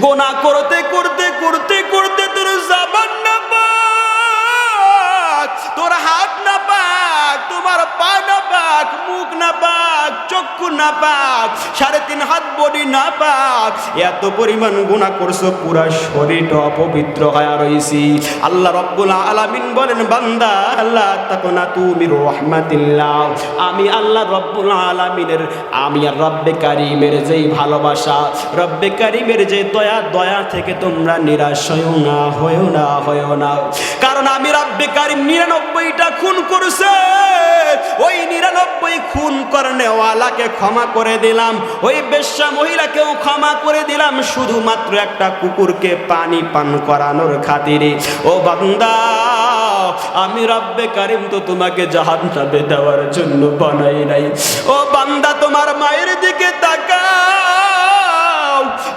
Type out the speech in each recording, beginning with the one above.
গুনাহ করতে করতে করতে করতে তোর জবান না পাক, তোর হাত না পাক, তোমার পা না পাক, মুখ না পাক, চক্ষু না পাক, 3.5 হাত বডি না পাক, এত পরিমাণ গুনাহ করছো, পুরা শরীরটা অপবিত্র হয়ে রইছি। আল্লাহ রাব্বুল আলামিন বলেন, বান্দা আল্লাহ তাকুনা তুমি রহমাতিল্লাহ, আমি আল্লাহ রাব্বুল আলামিনের, আমি আর রব্বে কারীমের যেই ভালোবাসা, রব্বে কারীমের যে দয়া, দয়া থেকে তোমরা নিরাশ হয়ো না, হয়ো না, হয়ো না। কারণ আমি রব্বে কারীম 99টা খুন করছে, ওই 99 খুন করনেওয়ালাকে ক্ষমা করে দিলাম, ওই বেশ্যা মহিলাকেও ক্ষমা করে দিলাম, শুধুমাত্র একটা কুকুরকে পানি পান করানোর খাতিরে। ও বান্দা, আমি রব্বে কারীম তো তোমাকে জাহান্নামে দেওয়ার জন্য বানাই নাই। ও বান্দা, তোমার মায়ের দিকে তাকাও,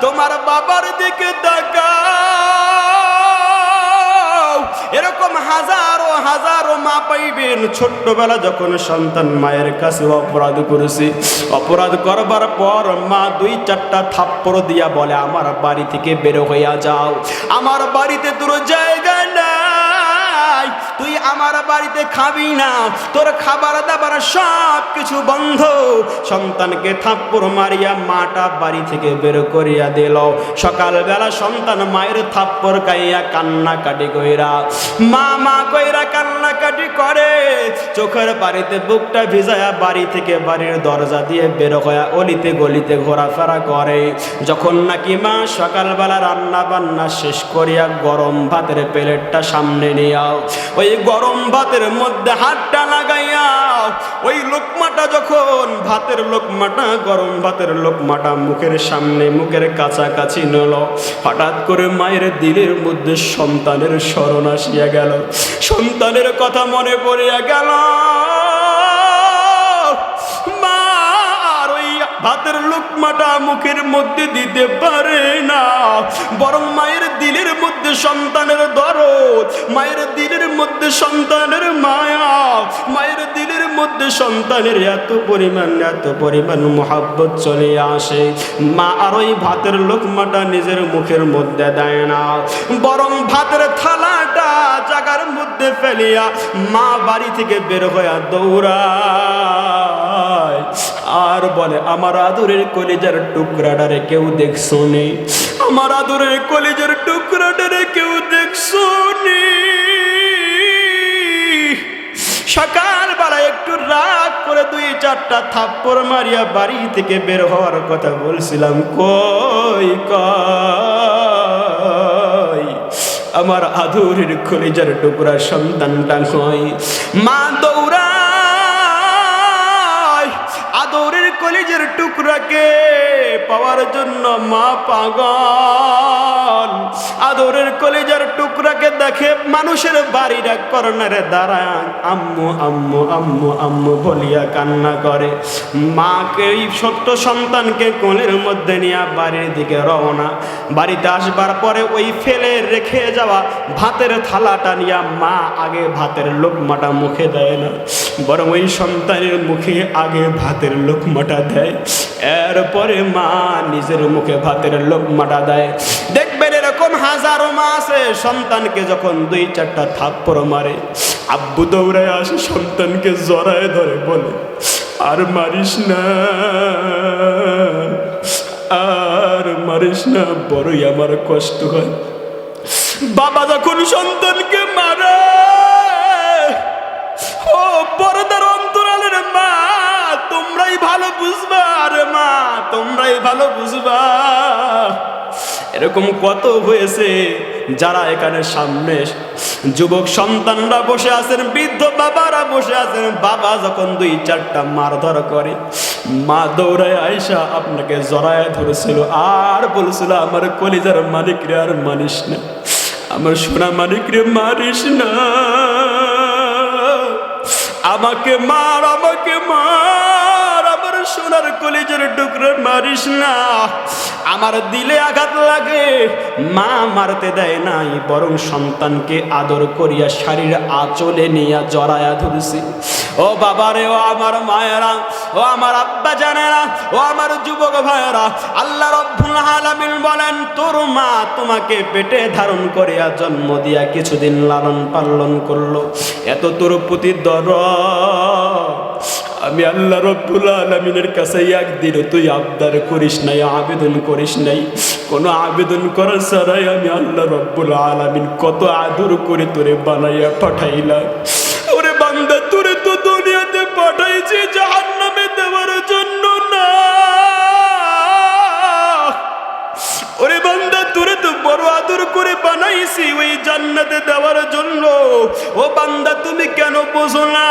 তোমার বাবার দিকে তাকাও। এরকম হাজারো হাজারো মা পাইবেন, ছোট্টবেলা যখন সন্তান মায়ের কাছে অপরাধ করেছে, অপরাধ করবার পর মা 2-4টা থাপ্পড় দিয়া বলে, আমার বাড়ি থেকে বের হইয়া যাও, আমার বাড়িতে তোর জায়গা নাই, তুই আমার বাড়িতে খাবি না, তোর খাবার দাবার সব কিছু বন্ধ। সন্তানকে থাপ্পড় মারিয়া মাটা বাড়ি থেকে বের করিয়া দিল। সকালবেলা সন্তান মায়ের থাপ্পড় খাইয়া কান্নাকাটি কইরা, মা মা কইরা কান্নাকাটি করে, চোখের বাড়িতে বুকটা ভিজায়া বাড়ি থেকে বাড়ির দরজা দিয়ে বের হইয়া অলিতে গলিতে ঘোরাফেরা করে। যখন নাকি মা সকালবেলা রান্না বান্না শেষ করিয়া গরম ভাতের প্লেটটা সামনে নিয়া ওই গরম ভাতের মধ্যে হাতটা লাগাইয়া ওই লোকমাটা, যখন ভাতের লোকমাটা, গরম ভাতের লোকমাটা মুখের সামনে, মুখের কাছাকাছি নিল, হঠাৎ করে মায়ের দিলের মধ্যে সন্তানের স্মরণ আসিয়া গেল, সন্তানের কথা মনে পড়িয়া গেল। মা আর ওই ভাতের লোকমাটা মুখের মধ্যে দিতে পারে না, বরং মায়ের দিলের মধ্যে সন্তানের দরদ, মায়ের দিলের মধ্যে সন্তানের মায়া, মায়ের দিলের মধ্যে সন্তানের এত পরিমাণ মোহাব্বত চলে আসে। মা আর ওই ভাতের লোকমাটা নিজের মুখের মধ্যে দেয় না, বরং ভাতের থালাটা জায়গার মধ্যে ফেলিয়া মা বাড়ি থেকে বের হইয়া দৌড়ায় আর বলে, আমার আদরের কলিজার টুকরাটারে কেউ দেখছো নি, আমার আদরের কলিজার টুকরাটারে কেউ দেখছো নি। সকালবেলা একটু রাগ করে 2-4টা থাপ্পড় মারিয়া বাড়ি থেকে বের হওয়ার কথা বলছিলাম, কই কই আমার আদরের কলিজার টুকরা সন্তানটা কই? মা দৌড়ায় আদরের কলিজার টুকরাকে পাওয়ার জন্য, মা পাগল। আদরের কলিজার টুকরাকে দেখে মানুষের বাড়ির কর্নারে দাঁড়ায় আম্মু আম্মু আম্মু আম্মু বলিয়া কান্না করে। মাকে এই ছোট্ট সন্তানকে কোলের মধ্যে নিয়ে বাড়ির দিকে রওনা। বাড়িতে আসবার পরে ওই ফেলে রেখে যাওয়া ভাতের থালাটা নিয়ে মা আগে ভাতের লোকমাটা মুখে দেয় না, বরং ওই সন্তানের মুখে আগে ভাতের লোকমাটা দেয়, এরপরে মা নিজের মুখে ভাতের লোকমাটা দেয়। দেখবেন এরকম হাজারো মা আছে, সন্তানকে যখন 2-4টা থাপ্পড় মারে, আব্বু দৌড়ায় আসে সন্তানকে জড়ায় ধরে বলে, আর মারিস না, আর মারিস না, বড়ই আমার কষ্ট হয়। বাবা যখন সন্তানকে মারে, ও পর্দার অন্তরালের মা, তোমরাই ভালো বুঝবা, আরে মা তোমরাই ভালো বুঝবা। এরকম কত হয়েছে, যারা এখানে সামনে যুবক সন্তানরা বসে আছেন, বৃদ্ধ বাবারা বসে আছেন, বাবা যখন 2-4টা মারধর করে, মা দৌড়ায় আয়সা আপনাকে জড়ায় ধরেছিল আর বলছিল, আমার কলিজার মালিক রে আর মানিস না, আমার সোনা মালিক রে মারিস না, আমাকে মার, আমাকে মার, আমার সোনার কলিজার টুকরো মারিস না। আমার দিলে আঘাত লাগে, মা মারতে দেয় নাই, বরং সন্তানকে আদর করিয়া শারীর আঁচলে নিয়া জড়ায়া ধরছি। ও বাবারে, ও আমার মায়েরা, ও আমার আব্বা জানেরা, ও আমার যুবক ভাইয়েরা, আল্লাহ রাব্বুল আলামিন বলেন তোর মা তোমাকে পেটে ধারণ করিয়া জন্ম দিয়া কিছুদিন লালন পালন করলো, এত তোর প্রতি দরদ আমি আল্লাহ রাব্বুল আলামিনের কাছে একদিন তুই আবদার করিস নাই, আবেদন করিস নাই। কোনো আবেদন করার ছাড়াই আমি আল্লাহ রাব্বুল আলামিন কত আদর করে তোরে বানাইয়া পাঠাইলাম। ওরে বান্দা, তোরে তো দুনিয়াতে পাঠাইছি জাহান্নামে দেওয়ার জন্য না। ওরে বান্দা, তোরে তো বড় আদর করে বানাইছি ওই জান্নাতে দেওয়ার জন্য। ও বান্দা, তুমি কেন বোঝো না?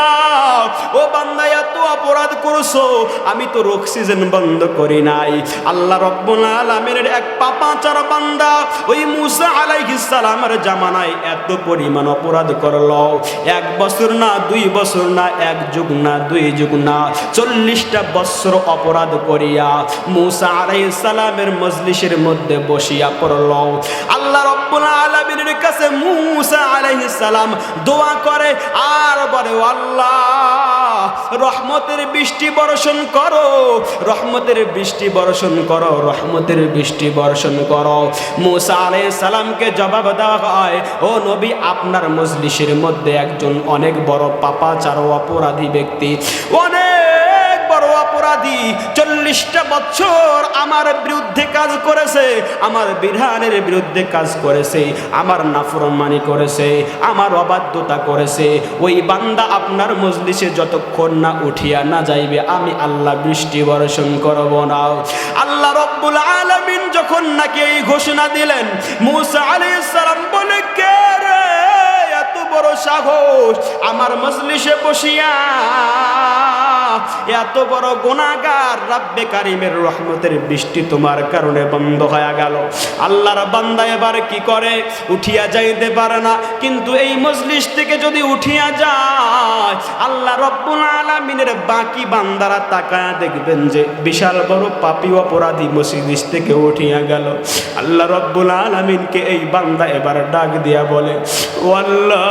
ও বান্দা, এত অপরাধ করছো, আমি তো অক্সিজেন বন্ধ করি নাই। আল্লাহ রাব্বুল আলামিনের এক পাপাচার বান্দা ওই মূসা আলাইহিস সালামের জামানায় এত পরিমাণ অপরাধ করলো, 1 বছর না 2 বছর না, 1 যুগ না 2 যুগ না, 40টা বছর অপরাধ করিয়া মূসা আলাইহিস সালামের মজলিসের মধ্যে বসিয়া পড়ল। আল্লাহ রাব্বুল আলামিনের কাছে মূসা আলাইহিস সালাম দোয়া করে আর বলে, আল্লাহ রহমতের বৃষ্টি বর্ষণ করো, রহমতের বৃষ্টি বর্ষণ করো, রহমতের বৃষ্টি বর্ষণ করো। মূসা আলাইহিস সালামকে জবাব দেওয়া হয়, ও নবী, আপনার মজলিসের মধ্যে একজন অনেক বড় পাপাচার অপরাধী ব্যক্তি, অনেক বড় অপরাধী, 40টা বছর আমার বিরুদ্ধে কাজ করেছে, আমার বিধানের বিরুদ্ধে কাজ করেছে, আমার নাফরমানি করেছে, আমার অবাধ্যতা করেছে। ওই বান্দা আপনার মজলিসে যতক্ষণ না উঠিয়া না যাইবে আমি আল্লাহ বৃষ্টি বর্ষণ করব না। আল্লাহ রাব্বুল আলামিন যখন নাকি এই ঘোষণা দিলেন, মূসা আলাইহিস সালাম বলে, কে রে এত বড় সাহস আমার মজলিসে বসিয়া এত বড় গুনাহগার, রব্বে কারিমের রহমতের বৃষ্টি তোমার কারণে বন্ধ হয়ে গেল। আল্লাহর বান্দা এবার কি করে? উঠিয়া যাইতে পারে না, কিন্তু এই মজলিস থেকে যদি উঠিয়া যায় আল্লাহ রাব্বুল আলামিনের বাকি বান্দারা তাকায় দেখবেন যে বিশাল বড় পাপী অপরাধী মজলিস থেকে উঠিয়া গেল। আল্লাহ রাব্বুল আলামিনকে এই বান্দা এবার ডাক দিয়া বলে, ও আল্লাহ,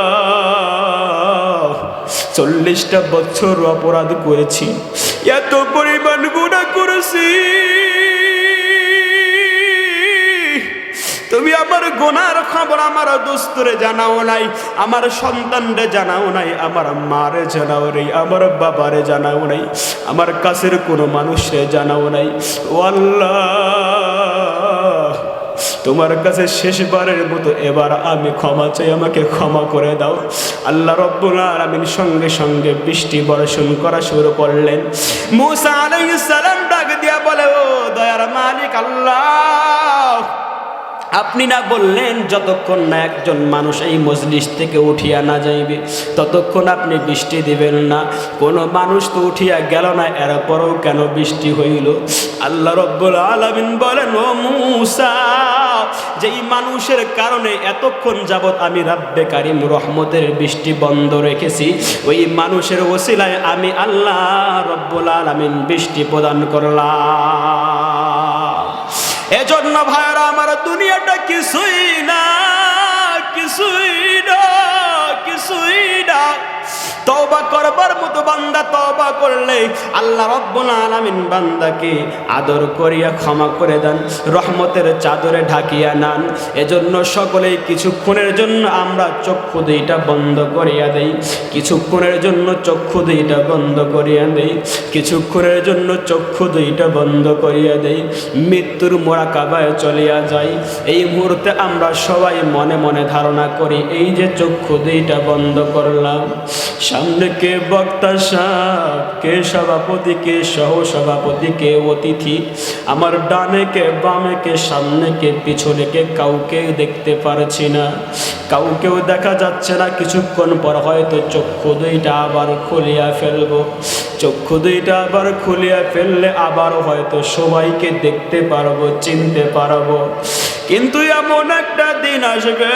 40টা বছর অপরাধ করেছি, এত পরিমাণ গুনাহ করেছি, তুমি আমার গুনার খবর আমার দোস্তরে জানাও নাই, আমার সন্তানরে জানাও নাই, আমার মারে জানাও নাই, আমার বাবারে জানাও নাই, আমার কাছের কোনো মানুষরে জানাও নাই। ও আল্লাহ, তোমার কাছে শেষবারের মতো এবার আমি ক্ষমা চাই, আমাকে ক্ষমা করে দাও। আল্লাহ রাব্বুল আলামিন সঙ্গে সঙ্গে বৃষ্টি বর্ষণ করা শুরু করলেন। মূসা আলাইহিস সালাম ডাক দিয়া বলে, ও দয়ার মালিক আল্লাহ, আপনি না বললেন যতক্ষণ না একজন মানুষ এই মজলিস থেকে উঠিয়া না যাইবে ততক্ষণ আপনি বৃষ্টি দিবেন না। কোনো মানুষ তো উঠিয়া গেল না, এরপরও কেন বৃষ্টি হইল? আল্লাহ রাব্বুল আলামিন বলেন, ও মূসা, যেই মানুষের কারণে এতক্ষণ যাবৎ আমি রব্বে কারিম রহমতের বৃষ্টি বন্ধ রেখেছি, ওই মানুষের ওসিলায় আমি আল্লাহ রাব্বুল আলামিন বৃষ্টি প্রদান করলাম। এজন্য ভাইরা আমার, দুনিয়াটা কিছুই না, কিছুই না, কিছুই না। তওবা করবার মতো বান্দা তওবা করলে আল্লাহ রাব্বুল আলামিন বান্দাকে আদর করিয়া ক্ষমা করে দেন, রহমতের চাদরে ঢাকিয়া নেন। এজন্য সকলেই কিছুক্ষণের জন্য আমরা চক্ষু দুইটা বন্ধ করিয়া দেই, কিছুক্ষণের জন্য চক্ষু দুইটা বন্ধ করিয়া দেই, কিছুক্ষণের জন্য চক্ষু দুইটা বন্ধ করিয়া দেই। মৃত্যুর মোরাকাবায় চলিয়া যাই। এই মুহূর্তে আমরা সবাই মনে মনে ধারণা করি, এই যে চক্ষু দুইটা বন্ধ করলাম, সামনে কে বক্তা সাহেব, কে সভাপতি, কে সহ সভাপতি, কে অতিথি, আমার ডানে কে বামে কে সামনে কে পিছনে কে, কাউকে দেখতে পারছি না, কাউকেও দেখা যাচ্ছে না। কিছুক্ষণ পর হয়তো চক্ষু দুইটা আবার খুলিয়া ফেলবো, চক্ষু দুইটা আবার খুলিয়া ফেললে আবার হয়তো সবাইকে দেখতে পারবো, চিনতে পারবো। কিন্তু এমন একটা দিন আসবে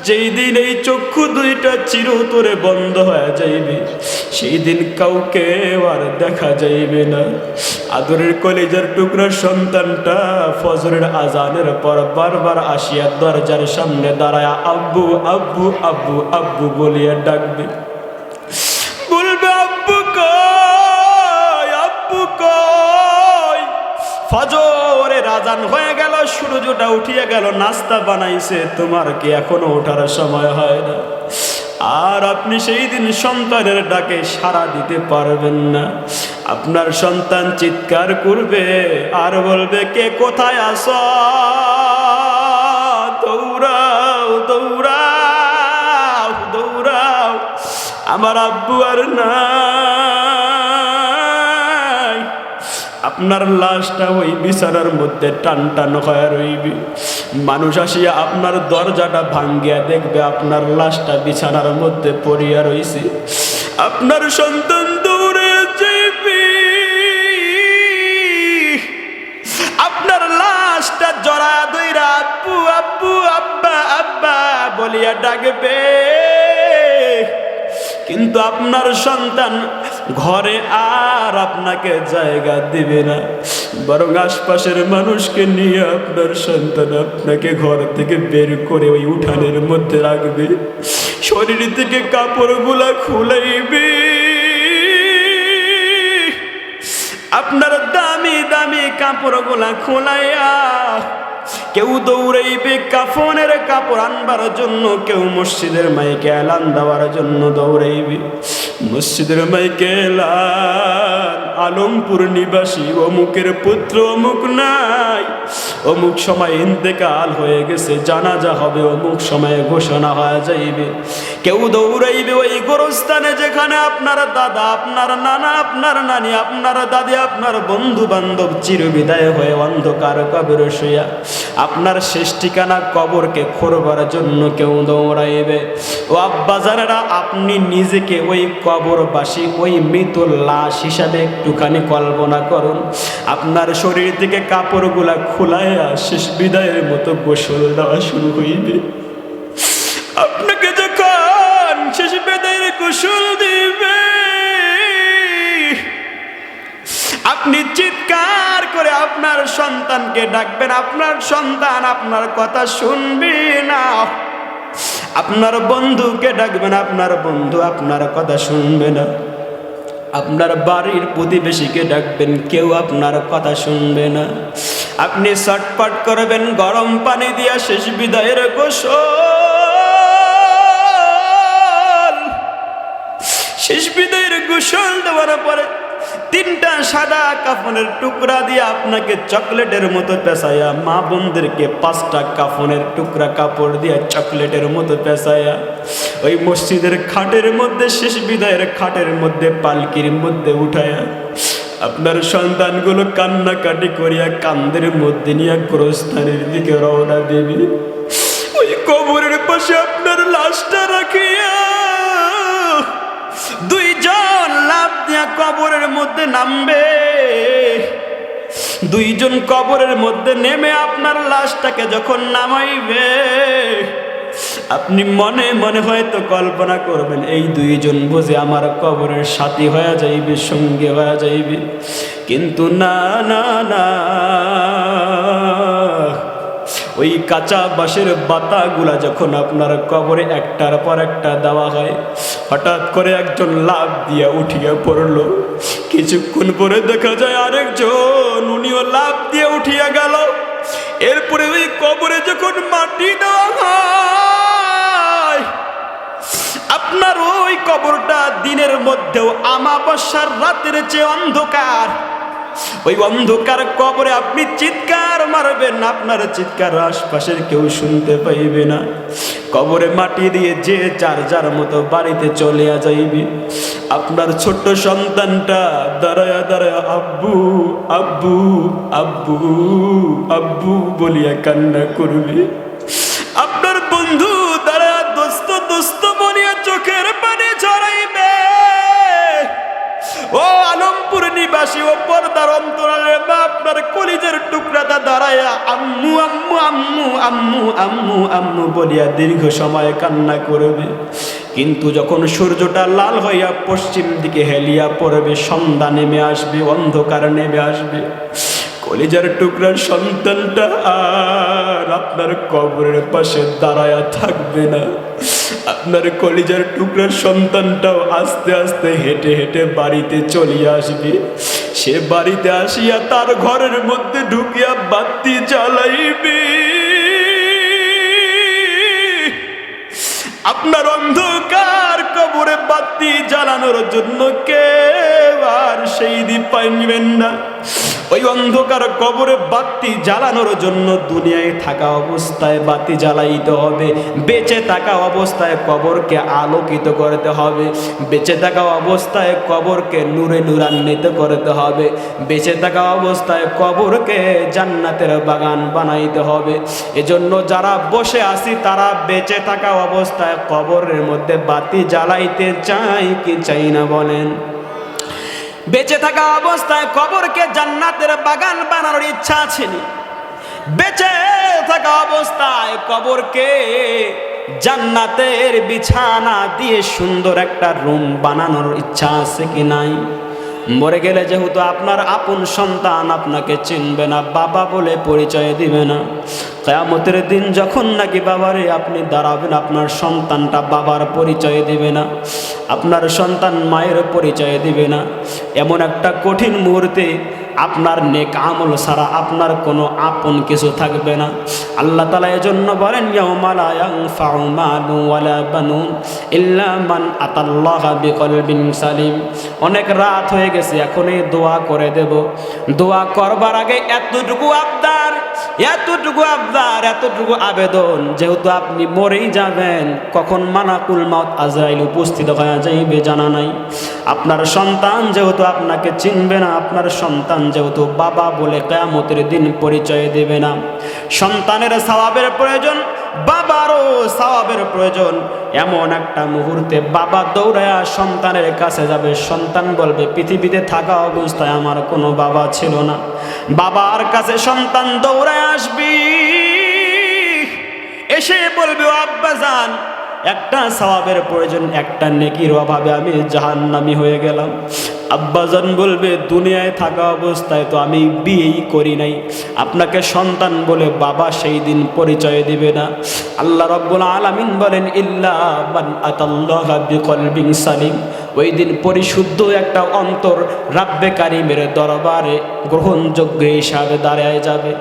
যেই দিন এই চক্ষু দুইটা চিরতরে বন্ধ হয়ে যাইবে, সেই দিন কাউকে আর দেখা যাইবে না। আদরের কলিজার টুকরা সন্তানটা ফজরের আজানের পর বারবার আসিয়া দরজার সামনে দাঁড়ায় আব্বু আব্বু আব্বু আব্বু বলিয়া ডাকবে, বলবে আব্বু কই, আব্বু কই। ফজরের আজান হয়ে গেল, সূর্যটা উঠিয়া গেল, নাস্তা বানাইছে, তোমার কি এখনো ওঠার সময় হয় না? আর আপনি সেই দিন সন্তানের ডাকে সাড়া দিতে পারবেন না। আপনার সন্তান চিৎকার করবে আর বলবে, কে কোথায় আছো? দৌড়াও দৌড়াও দৌড়াও, আমার আব্বু আর নাই। আপনার লাশটা ওই বিছানার মধ্যে টান টান হয়ে রইবে। মানুষ আসিয়া আপনার দরজাটা ভাঙ্গিয়া দেখবে আপনার লাশটা বিছানার মধ্যে পড়িয়া রইছে। আপনার সন্তান দৌড়ে যাইবে, আপনার লাশটা জড়া দইরা আব্বু আব্বু আব্বা আব্বা বলিয়া ডাকবে। কিন্তু আপনার সন্তান ঘরে আর আপনাকে জায়গা দিবে না, বরং আশপাশের মানুষকে নিয়ে আপনার সন্তান আপনাকে ঘর থেকে বের করে ওই উঠানের মধ্যে রাখবে, শরীর থেকে কাপড়গুলা খুলাইবে, আপনার দামি দামি কাপড়গুলা খোলাইয়া কেউ দৌড়াইবে কাফনের কাপড় আনবার জন্য, কেউ মসজিদের মাইকে এলান দেওয়ার জন্য দৌড়াইবে। মসজিদের মাইকে এলান, আলমপুর নিবাসী অমুকের পুত্র অমুক নাই, অমুক সময় ইন্তেকাল হয়ে গেছে, জানাজা হবে, অমুক সময়ে ঘোষণা হয়ে যাইবে। কেউ দৌড়াইবে ওই গোরস্থানে যেখানে আপনার দাদা, আপনার নানা, আপনার নানি, আপনার দাদি, আপনার বন্ধু বান্ধব চিরবিদায় হয়ে অন্ধকার কবরে শুইয়া আপনার শেষ ঠিকানা কবরকে খোঁড়বার জন্য কেউ দৌড়াইবে। ও আব্বাজানেরা, আপনি নিজেকে ওই কবরবাসী, ওই মৃত লাশ হিসাবে একটুখানি কল্পনা করুন। আপনার শরীর থেকে কাপড়গুলা খুলাইয়া শেষ বিদায়ের মতো গোসল দেওয়া শুরু হইবে। আপনাকে যখন শেষ বিদায়ের গোসল দিবে, আপনি চিৎকার করে আপনার সন্তানকে ডাকবেন, আপনার সন্তান আপনার কথা শুনবে না। আপনার বন্ধুকে ডাকবেন, আপনার বন্ধু আপনার কথা শুনবে না। আপনার বাড়ির প্রতিবেশীকে ডাকবেন, কেউ আপনার কথা শুনবে না। আপনি ছটফট করবেন, গরম পানি দিয়া শেষ বিদায়ের গোসল। শেষ বিদায়ের গোসল দেওয়ার পরে 3টা সাদা কাফনের টুকরা দিয়ে আপনাকে চকলেটের মতো পেঁচাইয়া, মা বোনদেরকে 5টা কাফনের টুকরা কাপড় দিয়ে চকলেটের মতো পেঁচাইয়া ওই মসজিদের খাটের মধ্যে, শেষ বিদায়ের খাটের মধ্যে, পালকির মধ্যে উঠায়া আপনার সন্তানগুলো কান্নাকাটি করিয়া কান্দের মধ্যে নিয়ে গোরস্থানের দিকে রওনা দেবে। ওই কবরের পাশে আপনার লাশটা রাখিয়া 2 জন লাফ দিয়া কবরের মধ্যে নামবে। 2 জন কবরের মধ্যে নেমে আপনার লাশটাকে যখন নামাইবে, আপনি মনে মনে হয়তো কল্পনা করবেন, এই 2 জন বুঝে আমার কবরের সাথী হয়ে যাইবে, সঙ্গে হয়ে যাইবে। কিন্তু না না না, ওই কাঁচা বাঁশের বাতাগুলা যখন আপনার কবরে একটার পর একটা দেওয়া হয়, হঠাৎ করে একজন লাফ দিয়া উঠিয়া পড়ল। কিছুক্ষণ পরে দেখা যায় আরেকজন, উনিও লাফ দিয়ে উঠিয়া গেল। এরপরে ওই কবরে যখন মাটি দেওয়া হয়, আপনার ওই কবরটা দিনের মধ্যেও আমাবস্যার রাতের চেয়ে অন্ধকার। ওই অন্ধকার কবরে আপনি চিৎকার মারবেন, আপনার চিৎকার আশপাশের কেউ শুনতে পাইবে না। কবরে মাটি দিয়ে যে যার যার মতো বাড়িতে চলিয়া যাইবে। আপনার ছোট্ট সন্তানটা দাঁড়ায়া দাঁড়ায়া আব্বু আব্বু আব্বু আব্বু বলিয়া কান্না করবে। আপনার বন্ধু দাঁড়ায়া দোস্ত দোস্ত বলিয়া চোখের পানি ঝরাইবে। ও আলমপুর নিবাসী, ও পর্দার অন্তরালের মা, আপনার কলিজার টুকরা দাদা দাঁড়ায়া আম্মু আম্মু আম্মু আম্মু আম্মু আম্মু বলিয়া দীর্ঘ সময় কান্না করবে। কিন্তু যখন সূর্যটা লাল হইয়া পশ্চিম দিকে হেলিয়া পড়বে, সন্ধ্যা নেমে আসবে, অন্ধকার নেমে আসবে, কলিজার টুকরার সন্তানটা আর আপনার কবরের পাশে দাঁড়ায়া থাকবে না। আপনার কলিজার টুকরার সন্তানটাও আস্তে আস্তে হেঁটে হেঁটে বাড়িতে চলিয়া আসবে। সে বাড়িতে আসিয়া তার ঘরের মধ্যে ঢুকিয়া বাতি জ্বালাইবে। আপনার অন্ধকার কবরে বাতি জ্বালানোর জন্য কেউ আর সেই দীপ পাইবেন না। ওই অন্ধকার কবরে বাতি জ্বালানোর জন্য দুনিয়ায় থাকা অবস্থায় বাতি জ্বালাইতে হবে। বেঁচে থাকা অবস্থায় কবরকে আলোকিত করতে হবে। বেঁচে থাকা অবস্থায় কবরকে নূরে নূরান্বিত করতে হবে। বেঁচে থাকা অবস্থায় কবরকে জান্নাতের বাগান বানাইতে হবে। এজন্য যারা বসে আছি তারা বেঁচে থাকা অবস্থায় কবরের মধ্যে বাতি জ্বালাইতে চাই কি চাই না বলেন? বেঁচে থাকা অবস্থায় কবরকে জান্নাতের বাগান বানানোর ইচ্ছা আছে নি? বেঁচে থাকা অবস্থায় কবরকে জান্নাতের বিছানা দিয়ে সুন্দর একটা রুম বানানোর ইচ্ছা আছে কি নাই? মরে গেলে যেহেতু আপনার আপন সন্তান আপনাকে চিনবে না, বাবা বলে পরিচয় দিবে না। কিয়ামতের দিন যখন নাকি বাবারে আপনি দাঁড়াবেন, আপনার সন্তানটা বাবার পরিচয় দিবে না, আপনার সন্তান মায়ের পরিচয় দিবে না। এমন একটা কঠিন মুহূর্তে আপনার নেক আমল ছাড়া আপনার কোনো আপন কিছু থাকবে না। আল্লাহ তাআলা এজন্য বলেন, ইয়াউমা লা ইয়ানফাউ মালুন ওয়ালা বানুন ইল্লা মান আতাল্লাহা বিকলবিন সালিম। অনেক রাত হয়ে গেছে, এখনই দোয়া করে দেব। দোয়া করবার আগে এতটুকু আবদার, এতটুকু আবেদন, যেহেতু আপনি মরেই যাবেন, কখন মালাকুল মাউত আজরাইল উপস্থিত হয়ে যাইবে জানা নাই। আপনার সন্তান যেহেতু আপনাকে চিনবে না, আপনার সন্তান যেহেতু বাবা বলে কিয়ামতের দিন পরিচয় দেবে না। সন্তানের সওয়াবের প্রয়োজন, বাবারও সওয়াবের প্রয়োজন। এমন একটা মুহূর্তে বাবা দৌড়ায়া সন্তানের কাছে যাবে, সন্তান বলবে পৃথিবীতে থাকা অবস্থায় আমার কোনো বাবা ছিল না। বাবার কাছে সন্তান দৌড়ায় আসবি, এসে বলবে আব্বাজান একটা সওয়াবের প্রয়োজন, একটা নেকির অভাবে আমি জাহান্নামী হয়ে গেলাম। আব্বাজান বলবে দুনিয়ায় থাকা অবস্থায় তো আমি বিয়েই করি নাই, আপনাকে সন্তান বলে বাবা সেই দিন পরিচয় দিবে না। আল্লাহ রাব্বুল আলামিন বলেন, ইল্লা মান আতাল্লাহা বিকলবিন সালিম। ওই দিন পরিশুদ্ধ একটা অন্তর রাব্বে কারিমের দরবারে গ্রহণযোগ্য হিসাবে দাঁড়ায় যাবে।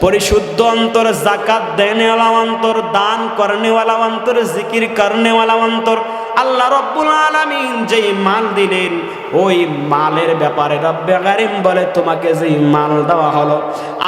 পরিশুদ্ধ অন্তর, যাকাত দেনেওয়ালা অন্তর, দান করনেওয়ালা অন্তর, জিকির করনেওয়ালা অন্তর। আল্লাহ রাব্বুল আলামিন যেই মাল দিলেন, ওই মালের ব্যাপারে রব্বে কারিম বলে, তোমাকে যেই মাল দেওয়া হলো,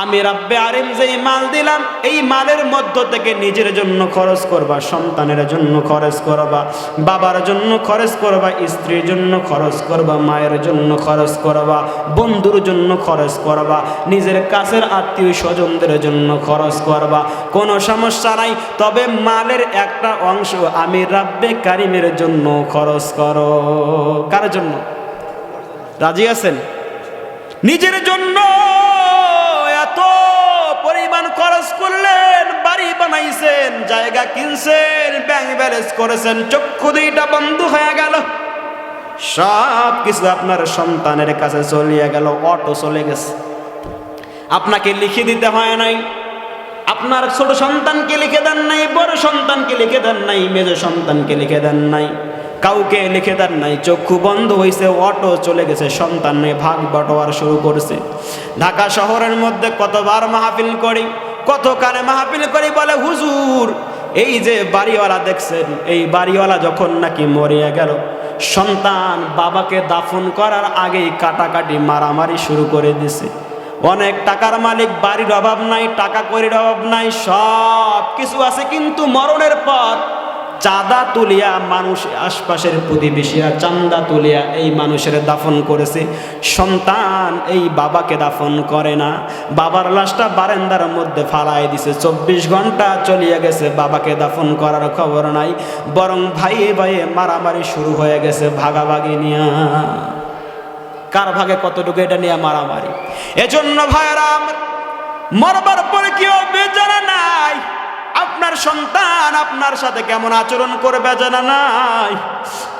আমি রব্বে কারিম যেই মাল দিলাম, এই মালের মধ্য থেকে নিজের জন্য খরচ করবা, সন্তানের জন্য খরচ করবা, বাবার জন্য খরচ করবা, স্ত্রীর জন্য খরচ করবা, মায়ের জন্য খরচ করবা, বন্ধুর জন্য খরচ করবা, নিজের কাছের আত্মীয় স্বজনদের জন্য খরচ করবা, কোনো সমস্যা নাই। তবে মালের একটা অংশ আমি রব্বে কারিমের জন্য খরচ করো। কার জন্য? রাজি আছেন? নিজের জন্য এত পরিমাণ খরচ করলেন, বাড়ি বানাইছেন, জায়গা কিনছেন, ব্যাংক ব্যালেন্স করেছেন, চক্ষু দুইটা বন্ধ হয়ে গেল, সব কিছু আপনার সন্তানের কাছে চলিয়ে গেল, অটো চলে গেছে। আপনাকে লিখে দিতে হয় নাই, আপনার ছোট সন্তানকে লিখে দেন নাই, বড় সন্তানকে লিখে দেন নাই, মেজ সন্তানকে লিখে দেন নাই, কাউকে লিখে দেন নাই। চক্ষু বন্ধ হয়েছে, অটো চলে গেছে, সন্তান নিয়ে ভাগ বটোয়ার শুরু করছে। ঢাকা শহরের মধ্যে কতবার মাহফিল করি, কত কানে মাহফিল করি, বলে হুজুর এই যে বাড়িওয়ালা দেখছেন, এই বাড়িওয়ালা যখন নাকি মরিয়া গেল, সন্তান বাবাকে দাফন করার আগেই কাটাকাটি মারামারি শুরু করে দিছে। অনেক টাকার মালিক, বাড়ির অভাব নাই, টাকা কড়ির অভাব নাই, সব কিছু আছে, কিন্তু মরণের পর চাঁদা তুলিয়া মানুষ, আশপাশের প্রতিবেশীরা চাঁদা তুলিয়া এই মানুষের দাফন করেছে। সন্তান এই বাবাকে দাফন করে না, বাবার লাশটা বারান্দার মধ্যে ফালাই দিছে। 24 ঘন্টা চলিয়ে গেছে, বাবাকে দাফন করার খবর নাই, বরং ভাইয়ে ভাইয়ে মারামারি শুরু হয়ে গেছে, ভাগাভাগি নিয়া। কার ভাগে কতটুকু এটা নিয়ে মারামারি। এজন্য ভাইয়েরা, মরবার পরে কি হবে জানা নাই, আপনার সন্তান আপনার সাথে কেমন আচরণ করবে জানা নাই,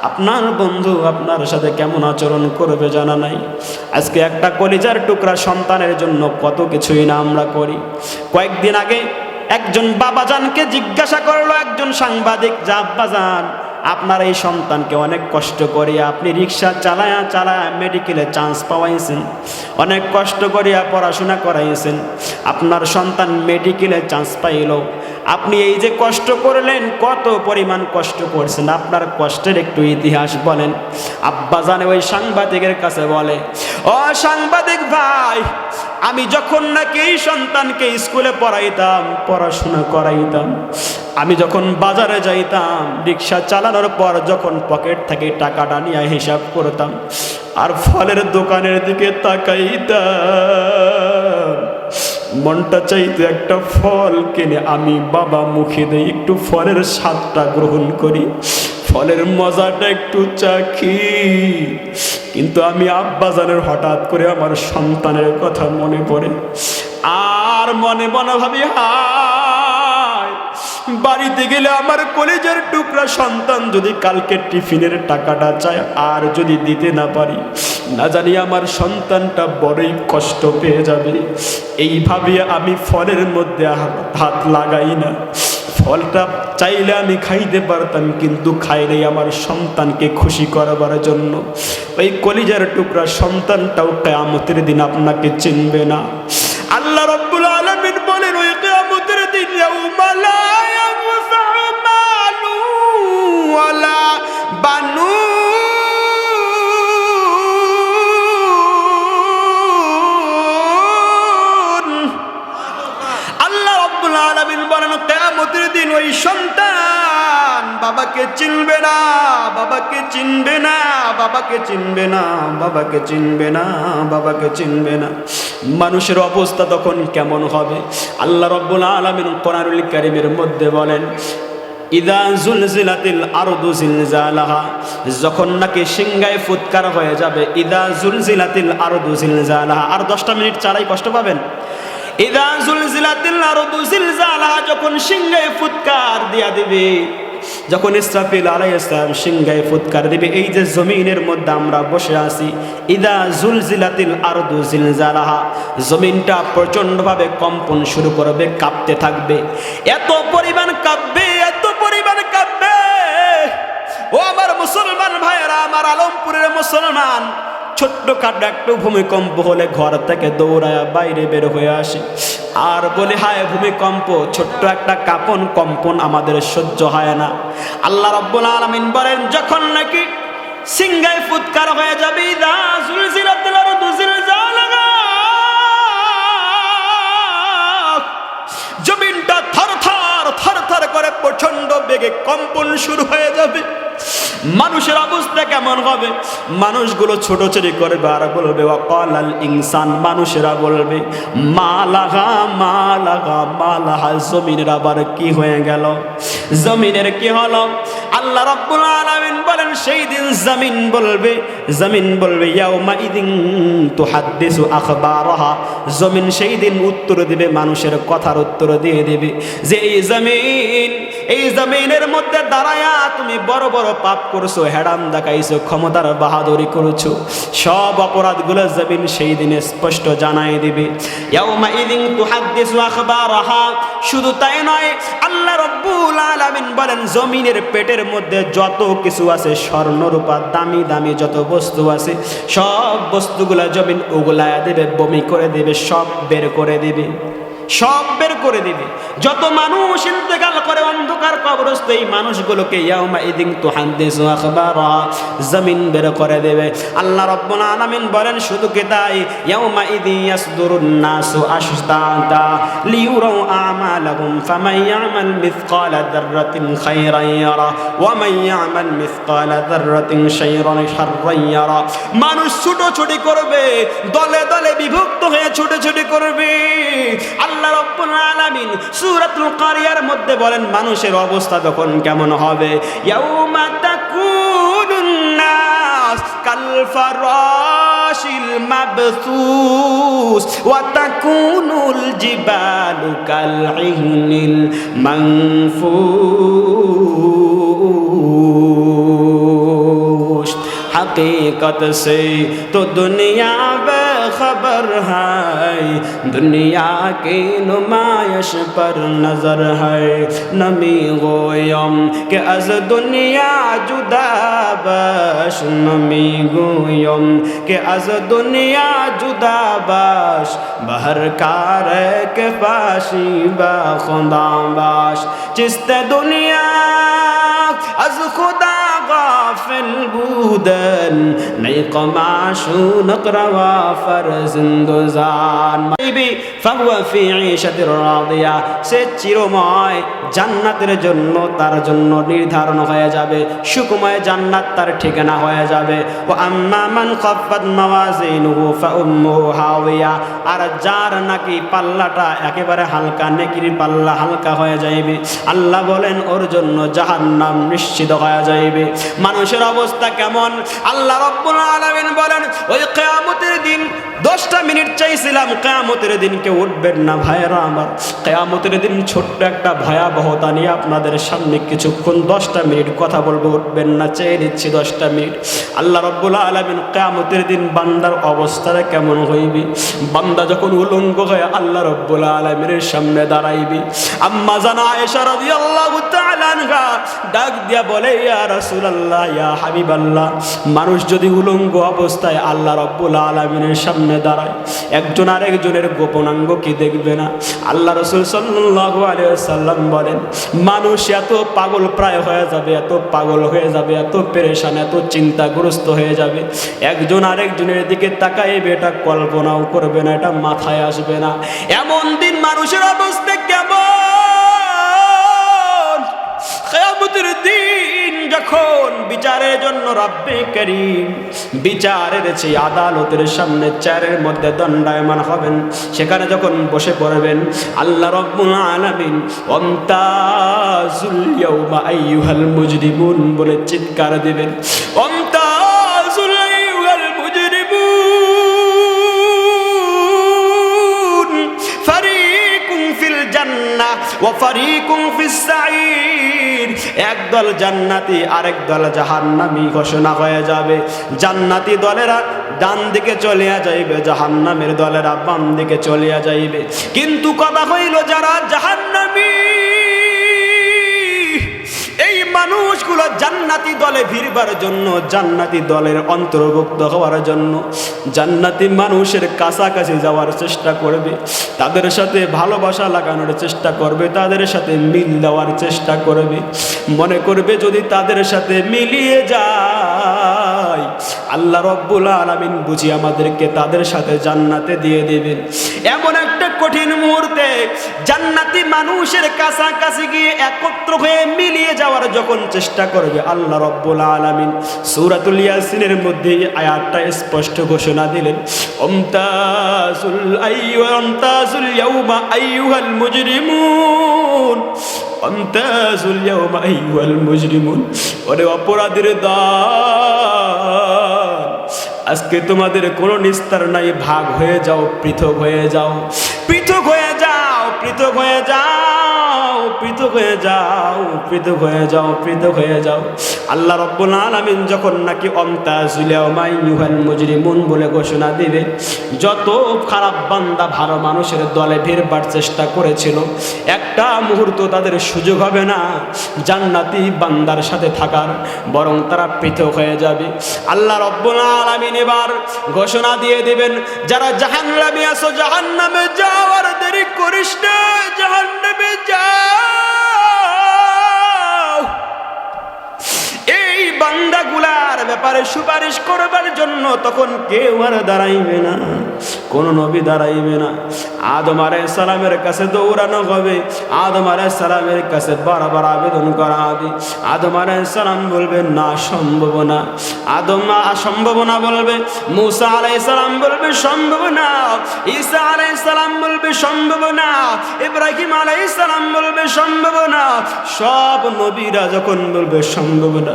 আপনার বন্ধু আপনার সাথে কেমন আচরণ করবে জানা নাই। আজকে একটা কলিজার টুকরা সন্তানের জন্য কত কিছুই না আমরা করি। কয়েকদিন আগে একজন বাবাজানকে জিজ্ঞাসা করলো একজন সাংবাদিক, যা আব্বাজান আপনার এই সন্তানকে অনেক কষ্ট করিয়া আপনি রিক্সা চালায়া চালায়া মেডিকেলে চান্স পাওয়াইছেন, অনেক কষ্ট করিয়া পড়াশোনা করাইছেন, আপনার সন্তান মেডিকেলে চান্স পাইল, আপনি এই যে কষ্ট করলেন কত পরিমাণ কষ্ট করছেন, আপনার কষ্টের একটু ইতিহাস বলেন। আব্বাজান ওই সাংবাদিকের কাছে বলে, ও সাংবাদিক ভাই, আমি যখন নাকি এই সন্তানকে স্কুলে পড়াইতাম, পড়াশোনা করাইতাম, আমি যখন বাজারে যাইতাম, রিক্সা চালানোর পর যখন পকেট থেকে টাকাটা নিয়ে হিসাব করতাম আর ফলের দোকানের দিকে তাকাইতাম, মনটা চাইতো একটা ফল কিনে আমি বাবা মুখে দেই, একটু ফলের স্বাদটা গ্রহণ করি, ফলের মজাটা একটু চাখি। কিন্তু আমি আব্বাজানের হঠাৎ করে আমার সন্তানের কথা মনে পড়ে, আর মনে মনে ভাবি, হায়, বাড়িতে গেলে আমার কলেজের টুকরা সন্তান যদি কালকে টিফিনের টাকাটা চায় আর যদি দিতে না পারি, না জানি আমার সন্তানটা বড়ই কষ্ট পেয়ে যাবে। এইভাবে আমি ফলের মধ্যে হাত লাগাই না। ফলটা চাইলে আমি খাইতে পারতাম, কিন্তু খাইলেই আমার সন্তানকে খুশি করবার জন্য। ওই কলিজার টুকরা সন্তানটাও কিয়ামতের দিন আপনাকে চিনবে না। আল্লাহ রাব্বুল আলামিন বলেন, ওই কিয়ামতের দিন ইয়াউমা লা ইয়ানফাউ মালু ওয়ালা বানুন, আল্লাহ রাব্বুল আলামিন বলেন কিয়ামতের দিন ওই সন্তান বাবাকে চিনবে না, বাবাকে চিনবে না, বাবাকে চিনবে না, বাবাকে চিনবে না, বাবাকে চিনবে না। মানুষের অবস্থা তখন কেমন হবে? আল্লাহ রাব্বুল আলামিন কোরআনুল কারীমের মধ্যে বলেন, ইদা জুলজিলাতিল আরদু জিলজালাহা, যখন নাকি সিংহায় ফুৎকার হয়ে যাবে। ইদা জুলজিলাতিল আরদু জিলজালাহা, আর 10টা মিনিট চালাই কষ্ট পাবেন। ইদা জুলজিলাতিল আরদু জিলজালাহা, যখন সিংহায় ফুৎকার দিয়া দিবে, যখন ইসরাফিল আলাইহিস সালাম সিংহায় ফুৎকার দিবে, এই যে জমিনের মধ্যে আমরা বসে আছি, ইদা জুলজিলাতিল আরদু জিলজালাহা, জমিনটা প্রচণ্ডভাবে কম্পন শুরু করবে, কাঁপতে থাকবে, এত পরিমাণ কাঁপবে, এত পরিমাণ কাঁপবে। ও আমার মুসলমান ভাইয়েরা, আমার আলমপুরের মুসলমান, ছোট্টখাটো একটু ভূমিকম্প হলে ঘর থেকে দৌড়ায় বাইরে বের হয়ে আসে আর বলে, হায় ভূমিকম্প, ছোট্ট একটা কাঁপন কম্পন আমাদের সহ্য হয় না। আল্লাহ রাব্বুল আলামিন বলেন, যখন নাকি সিংহায় ফুৎকার হয়ে যাবে, ইদা জুলজিলাতিল আরদু জিলজালাহা, জমিনটা থরথর থরথর করে প্রচন্ড বেগে কম্পন শুরু হয়ে যাবে। মানুষের অবস্থা কেমন হবে? মানুষগুলো ছোটাছুটি করবে আর বলবে, ওয়াকালাল ইনসান, মানুষেরা বলবে, মালাহা মালাহা মালাহা, জমিনের আবার কি হয়ে গেল, জমিনের কি হলো? আল্লাহ রাব্বুল আলামিন বলেন, সেই দিন জমিন বলবে, জমিন বলবে, ইয়াউমা ইদিন তুহাদ্দিসু আখবারাহা, জমিন সেই দিন উত্তর দিবে, মানুষের কথার উত্তর দিয়ে দিবে যে, এই জমিন, এই জমিনের মধ্যে দাঁড়ায়া তুমি বড় বড় পাপ করছো, হেডাম দেখাইছো, ক্ষমতার বাহাদুরি করেছো, সব অপরাধগুলো জমিন সেই দিনে স্পষ্ট জানাই দিবে। ইয়াউমা ইদিন তুহাদ্দিসু আখবারাহা, শুধু তাই নয়, আল্লাহ রাব্বুল আলামিন বলেন, জমিনের পেটের মধ্যে যত কিছু আছে, স্বর্ণ রূপা দামি দামি যত বস্তু আছে, সব বস্তুগুলা জমিন উগলায়া দেবে, বমি করে দেবে, সব বের করে দিবে, সব বের করে দিবে। যত মানুষ ইন্তেকাল করে অন্ধকার কবরস্থ, এই মানুষগুলোকে ইয়াউমা ইদিন তুহাদ্দিসু আখবারাহা, জমিন বের করে দেবে। আল্লাহ রাব্বুল আলামিন বলেন, শুধু কি তাই, ইয়াউমা ইদিন ইয়াসদুরুন নাসু আশতাতা লিইউরাউ আমালাহুম, ফামান ইয়ামাল মিসকালা যাররাতিন খায়রান ইয়ারা ওয়া মান ইয়ামাল মিসকালা যাররাতিন শাররান ইয়ারা। মানুষ ছুটোছুটি করবে, দলে দলে বিভক্ত হয়ে ছুটোছুটি করবে। আল্লাহ রাব্বুল আলামিন সূরাতুল কারিয়ার মধ্যে বলেন, মানুষের অবস্থা তখন কেমন হবে? ইয়াউমা তাকুনুন নাস কাল ফারাশ ফিরাশিল মাবসুস ওয়া তাকুনুল জিবালু কাল ইহনিল মানফুস। हकीकत से तो दुनिया बेखबर है, दुनिया की नुमाइश पर नजर है। नमी गोयम के अज दुनिया जुदा बश, नमी गोयम के अज दुनिया जुदा बश। बहर कार के पाशी बा खुदा बाश, चिस्ते दुनिया अज खुदा गाफिल बूदन, नई कमाशू नकरवा फरजिंदुजान ফাহুয়া ফি ঈশাতির রাদিয়া, সে চিরময় জান্নাতের জন্য তার জন্য নির্ধারণ হয়ে যাবে, সুখময় জান্নাত তার ঠিকানা হয়ে যাবে। ও আম্মা মান খাফফাত মাওয়াজিনুহু ফাউম্মুহু হাওিয়া, আর যার নাকি পাল্লাটা একেবারে হালকা, নেকির পাল্লা হালকা হয়ে যাইবে, আল্লাহ বলেন ওর জন্য জাহান্নাম নিশ্চিত হয়ে যাইবে। মানুষের অবস্থা কেমন? আল্লাহ রাব্বুল আলামিন বলেন ওই কিয়ামতের দিন 10টা মিনিট চাইছিলাম, কিয়ামতের দিন কেউ উঠবেন না ভাইরা আমার। কিয়ামতের দিন ছোট্ট একটা ভয়াবহতা নিয়ে আপনাদের সামনে কিছুক্ষণ 10টা মিনিট কথা বলবো, উঠবেন না, চেয়ে নিচ্ছি 10টা মিনিট। আল্লাহ রাব্বুল আলামিন কিয়ামতের দিন বান্দার অবস্থাটা কেমন হইবে? বান্দা যখন উলঙ্গ হয়ে আল্লাহ রাব্বুল আলামিনের সামনে দাঁড়াইবে, আম্মা জানা আয়েশা রাদিয়াল্লাহু তাআলা আনহা ডাক দিয়া বলে, ইয়া রাসূলুল্লাহ, ইয়া হাবিবাল্লাহ, মানুষ যদি উলঙ্গ অবস্থায় আল্লাহ রাব্বুল আলামিনের সামনে দাঁড়ায়, একজন আরেকজনের গোপনাঙ্গ কি দেখবে না? আল্লাহ রাসূল সাল্লাল্লাহু আলাইহি ওয়াসাল্লাম বলেন, মানুষ এত পাগল প্রায় হয়ে যাবে, এত পাগল হয়ে যাবে, এত পেরেশান, এত চিন্তাগ্রস্ত হয়ে যাবে, একজন আরেকজনের দিকে তাকাইবে, এটা কল্পনাও করবে না, এটা মাথায় আসবে না। এমন দিন মানুষের অবস্থা কেমন? কিয়ামতের দিন যখন বিচারের জন্য রব্বে করিম বিচারের চেয়ে আদালতের সামনে চেয়ারের মধ্যে দণ্ডায়মান হবেন, সেখানে যখন বসে পড়বেন, আল্লাহ রাব্বুল আলামিন ওয়ামতাজুল ইয়াউমা আইয়ুহাল মুজরিমুন বলে চিৎকার দিবেন, ওয়ামতাজুল আইয়ুহাল মুজরিমুন ফারিকুন ফিল জান্নাহ ওয়া ফারিকুন ফিস সাঈর। একদল জান্নাতি আরেক দল জাহান্নামী ঘোষণা হয়ে যাবে। জান্নাতি দলেরা ডান দিকে চলিয়া যাইবে, জাহান্নামের দলেরা বাম দিকে চলিয়া যাইবে। কিন্তু কথা হইল, যারা জাহান্নামী এই মানুষগুলো জান্নাতি দলে ভিড়বার জন্য, জান্নাতি দলের অন্তর্ভুক্ত হওয়ার জন্য জান্নাতি মানুষের কাছাকাছি যাওয়ার চেষ্টা করবে, তাদের সাথে ভালোবাসা লাগানোর চেষ্টা করবে, তাদের সাথে মিল দেওয়ার চেষ্টা করবে, মনে করবে যদি তাদের সাথে মিলিয়ে যায় আল্লাহ রাব্বুল আলামিন বুঝি আমাদেরকে তাদের সাথে জান্নাতে দিয়ে দেবেন। এমন একটা কঠিন মুহূর্তে জান্নাতি মানুষের কাছাকাছি গিয়ে একত্র হয়ে মিলিয়ে যাওয়ার যখন চেষ্টা করবে, আল্লাহ রাব্বুল আলামিন সূরাতুল ইয়াসিনের মধ্যে আয়াতটা স্পষ্ট ঘোষণা দিলেন, আমতাজুল ইয়াউমা আইয়ুহাল মুজরিমুন, আমতাজুল ইয়াউমা আইয়ুহাল মুজরিমুন। ওরে অপরাধীর দল, আজকে তোমাদের কোনো নিস্তার নাই, ভাগ হয়ে যাও, পৃথক হয়ে যাও, পৃথক হয়ে যাও, পৃথক হয়ে যাও, পৃথক হয়ে যাও, পৃথক হয়ে যাও, পৃথক হয়ে যাও। আল্লাহ রাব্বুল আলামিন যখন নাকি আমতাজুল ইয়াউমা আইয়ুহাল মুজরিমুন বলে ঘোষণা দিবে, যত খারাপ বান্দা ভালো মানুষের দলে ভিড়বার চেষ্টা করেছিল, একটা মুহূর্ত তাদের সুযোগ হবে না জান্নাতি বান্দার সাথে থাকার, বরং তারা পৃথক হয়ে যাবে। আল্লাহ রাব্বুল আলামিন এবার ঘোষণা দিয়ে দিবেন, যারা জাহান্নামে আছো জাহান্নামে যাওয়ার দেরি করিস না, জাহান্নামে যাও। এই বান্দাগুলার ব্যাপারে সুপারিশ করবার জন্য তখন কেউ আর দাঁড়াইবে না। কোনো নবী দাঁড়াইবে না। আদম আলাইহিস সালামের কাছে দৌড়ানো হবে, আদম আলাইহিস সালামের কাছে বারবার আবেদন করা হবে। আদম আলাইহিস সালাম বলবে না, সম্ভব না। আদম অসম্ভব না বলবে, মুসা আলাইহিস সালাম বলবে সম্ভব না, ঈসা আলাইহিস সালাম বলবে সম্ভব না, ইব্রাহিম আলাইহিস সালাম বলবে সম্ভব না। সব নবীরা যখন বলবে সম্ভব না,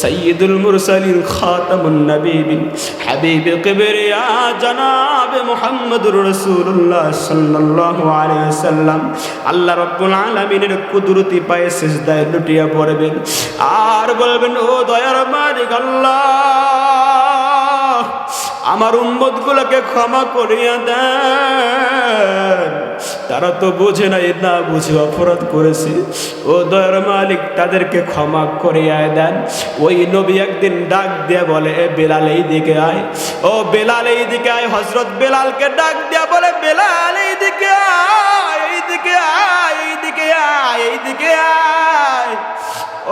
সাইয়্যিদুল মুরসালিন খাতামুন নবিয়্যিন হাবিবে কিবরিয়া জনাবে মুহাম্মদুর রাসূলুল্লাহ সাল্লাল্লাহু আলাইহি ওয়াসাল্লাম আল্লাহ রাব্বুল আলামিনের কুদরতি পায়ে সিজদায় লুটিয়ে পড়বেন আর বলবেন, ও দয়ার মালিক আল্লাহ, আমার উম্মতগুলোকে ক্ষমা করিয়া দেন, তারা তো বোঝে না, না বুঝে অপরাধ করেছে। ও দয়ার মালিক, তাদেরকে ক্ষমা করিয়া দেন। ওই নবী একদিন ডাক দিয়ে বলে, এ বেলাল এই দিকে আয়, ও বেলাল এই দিকে আয়। হযরত বেলালকে ডাক দিয়া বলে, বেলাল এই দিকে আয়, এই দিকে আয়, এই দিকে আয়, এই দিকে আয়।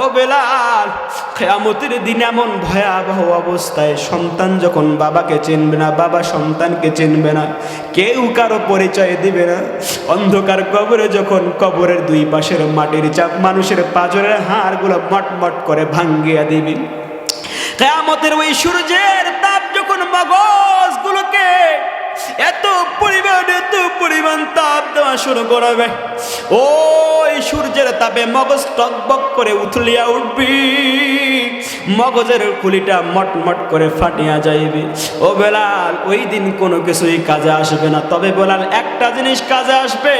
ও বেলাল, কিয়ামতের দিন এমন ভয়াবহ অবস্থায় সন্তান যখন বাবাকে চিনবে না, বাবা সন্তানকে চিনবে না, কেউ কারো পরিচয় দিবে না। অন্ধকার কবরে যখন কবরের দুই পাশের মাটির চাপ মানুষের পাঁজরের হাড়গুলো মটমট করে ভাঙ্গিয়া দিবে। কিয়ামতের ওই সূর্যের তাপ যখন মগজগুলোকে এত পরিমাণ তাপ দেওয়া শুরু করবে, ওই সূর্যের তাপে মগজ টকবক করে উথলিয়া উঠবি, মগজের খুলিটা মটমট করে ফাটিয়া যাইবে। ও বেলাল, ওই দিন কোনো কিছুই কাজে আসবে না, তবে বেলাল একটা জিনিস কাজে আসবে।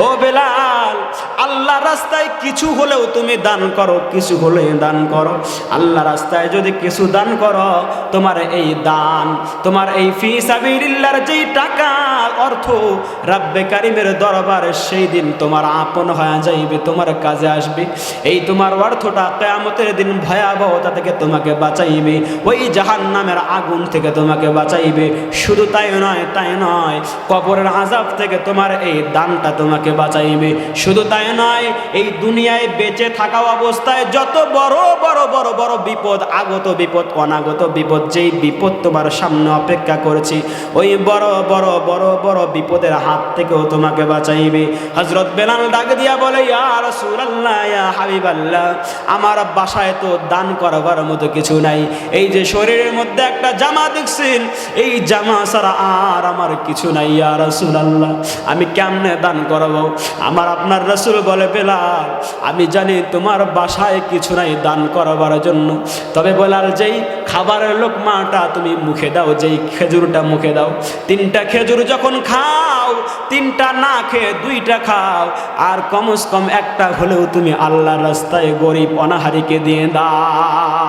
ও বেলাল, আল্লাহ রাস্তায় কিছু হলেও তুমি দান করো, কিছু হলে দান করো। আল্লাহ রাস্তায় যদি কিছু দান করো, তোমার এই দান, তোমার এই ফি সাবিলিল্লাহর যেই টাকা অর্থ রাব্বে কারিমের দরবারে সেই দিন তোমার আপন হয়ে যাইবে, তোমার কাজে আসবে। এই তোমার অর্থটা কিয়ামতের দিন ভয়াবহতা থেকে তোমাকে বাঁচাইবে, ওই জাহান্নামের আগুন থেকে তোমাকে বাঁচাইবে। শুধু তাই নয়, কবরের আযাব থেকে তোমার এই দানটা তোমাকে বাঁচাইবে। শুধু তাই নয়, এই দুনিয়ায় বেঁচে থাকা অবস্থায় যত বড় বড় বড় বড় বিপদ, আগত বিপদ, অনাগত বিপদ, যেই বিপদ তোমার সামনে অপেক্ষা করেছি, ওই বড় বড় বড় বড় বিপদের হাত থেকেও তোমাকে বাঁচাইবে। হযরত বেলাল ডাক দিয়া বলে, ইয়া রাসূলুল্লাহ, ইয়া হাবিবাল্লাহ, আমার বাসায় তো দান করবার মতো কিছু নাই। এই যে শরীরের মধ্যে একটা জামা দেখছেন, এই জামা ছাড়া আর আমার কিছু নাই। ইয়া রাসূলুল্লাহ, আমি কেমনে দান করব? আমার আপনার রাসূল বলে, বেলাল, আমি জানি তোমার বাসায় কিছু নাই দান করবার জন্য, তবে বেলাল, যেই খাবারের লোকমাটা তুমি মুখে দাও, যেই খেজুরটা মুখে দাও, 3টা খেজুর যখন খাও, 3টা না খেয়ে 2টা খাও, আর কমস কম একটা হলেও তুমি আল্লাহর রাস্তায় গরিব অনাহারীকে দিয়ে দাও।